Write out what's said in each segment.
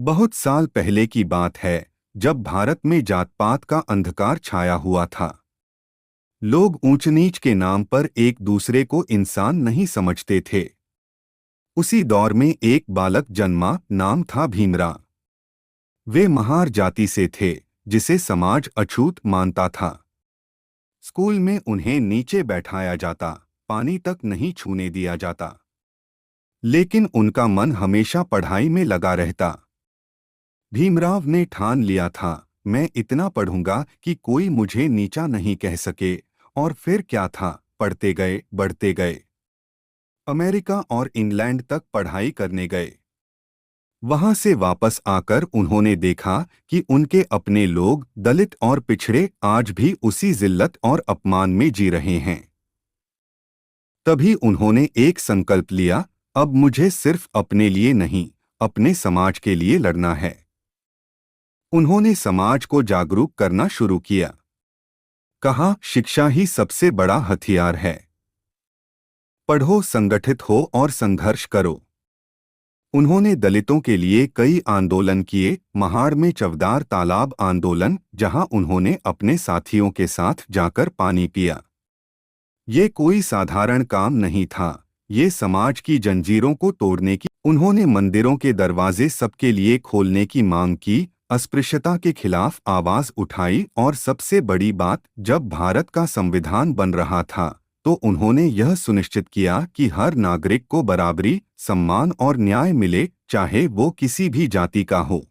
बहुत साल पहले की बात है, जब भारत में जात पात का अंधकार छाया हुआ था। लोग ऊंच नीच के नाम पर एक दूसरे को इंसान नहीं समझते थे। उसी दौर में एक बालक जन्मा, नाम था भीमराव। वे महार जाति से थे, जिसे समाज अछूत मानता था। स्कूल में उन्हें नीचे बैठाया जाता, पानी तक नहीं छूने दिया जाता। लेकिन उनका मन हमेशा पढ़ाई में लगा रहता। भीमराव ने ठान लिया था, मैं इतना पढ़ूंगा कि कोई मुझे नीचा नहीं कह सके। और फिर क्या था, पढ़ते गए, बढ़ते गए। अमेरिका और इंग्लैंड तक पढ़ाई करने गए। वहां से वापस आकर उन्होंने देखा कि उनके अपने लोग, दलित और पिछड़े, आज भी उसी जिल्लत और अपमान में जी रहे हैं। तभी उन्होंने एक संकल्प लिया, अब मुझे सिर्फ अपने लिए नहीं, अपने समाज के लिए लड़ना है। उन्होंने समाज को जागरूक करना शुरू किया। कहा, शिक्षा ही सबसे बड़ा हथियार है। पढ़ो, संगठित हो और संघर्ष करो। उन्होंने दलितों के लिए कई आंदोलन किए। महाड़ में चवदार तालाब आंदोलन, जहां उन्होंने अपने साथियों के साथ जाकर पानी पिया। ये कोई साधारण काम नहीं था, ये समाज की जंजीरों को तोड़ने की। उन्होंने मंदिरों के दरवाजे सबके लिए खोलने की मांग की, अस्पृश्यता के खिलाफ आवाज उठाई और सबसे बड़ी बात, जब भारत का संविधान बन रहा था तो उन्होंने यह सुनिश्चित किया कि हर नागरिक को बराबरी, सम्मान और न्याय मिले, चाहे वो किसी भी जाति का हो।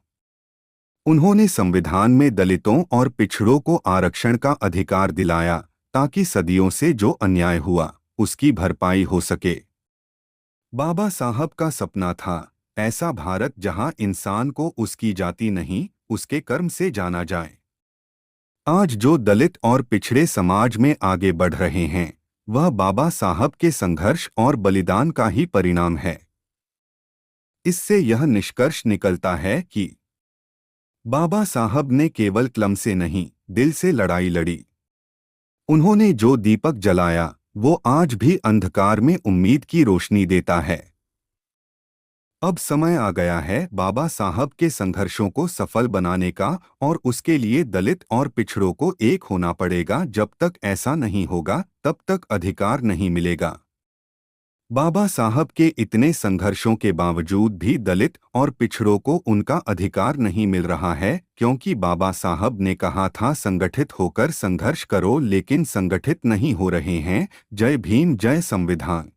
उन्होंने संविधान में दलितों और पिछड़ों को आरक्षण का अधिकार दिलाया, ताकि सदियों से जो अन्याय हुआ उसकी भरपाई हो सके। बाबा साहब का सपना था, ऐसा भारत जहां इंसान को उसकी जाति नहीं, उसके कर्म से जाना जाए। आज जो दलित और पिछड़े समाज में आगे बढ़ रहे हैं, वह बाबा साहब के संघर्ष और बलिदान का ही परिणाम है। इससे यह निष्कर्ष निकलता है कि बाबा साहब ने केवल कलम से नहीं, दिल से लड़ाई लड़ी। उन्होंने जो दीपक जलाया, वो आज भी अंधकार में उम्मीद की रोशनी देता है। अब समय आ गया है बाबा साहब के संघर्षों को सफल बनाने का, और उसके लिए दलित और पिछड़ों को एक होना पड़ेगा। जब तक ऐसा नहीं होगा, तब तक अधिकार नहीं मिलेगा। बाबा साहब के इतने संघर्षों के बावजूद भी दलित और पिछड़ों को उनका अधिकार नहीं मिल रहा है, क्योंकि बाबा साहब ने कहा था, संगठित होकर संघर्ष करो, लेकिन संगठित नहीं हो रहे हैं। जय भीम, जय संविधान।